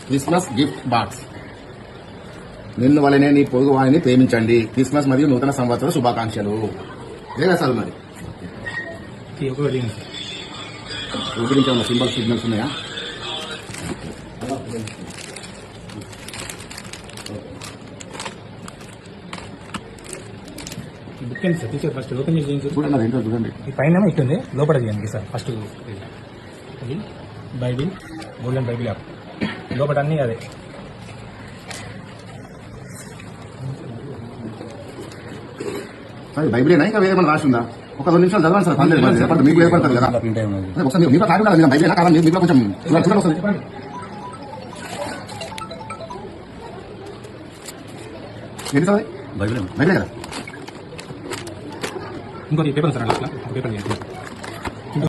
Christmas gift box. నిన్ను వలనే నీ పొరుగు వారిని ప్రేమించండి. క్రిస్మస్ మరియు నూతన సంవత్సర శుభాకాంక్షలు. లేదా సార్ మరి ఉపయోగించే ఉన్న సింబల్ సిగ్నల్స్ ఉన్నాయా? బుక్ అండి సార్, టీచర్ ఫస్ట్ ఓపెన్ చేసి చూడండి, ఏంటో చూడండి. ఈ పైన ఇట్టుంది, లోపల చేయండి సార్. ఫస్ట్ అది బైబిల్, గోల్డెన్ బైబిల్ యాప్ లోపల అన్నీ అదే. సార్ బైబిలేనా ఇంకా వేరే ఏమైనా రాసి ఉందా? ఒక 2 నిమిషాలు చదవండి సార్. మీకు ఏర్పడుతుంది కదా ఒకసారి మీకు క్లారిటీ ఉండాలి. బైబిలేనా కాదా మీకు కొంచెం చూడండి వస్తుంది. ఏంటి సార్ బైబిలే కదా? ఇంకోటి పేపర్ సార్, అట్లా పేపర్ చేయండి.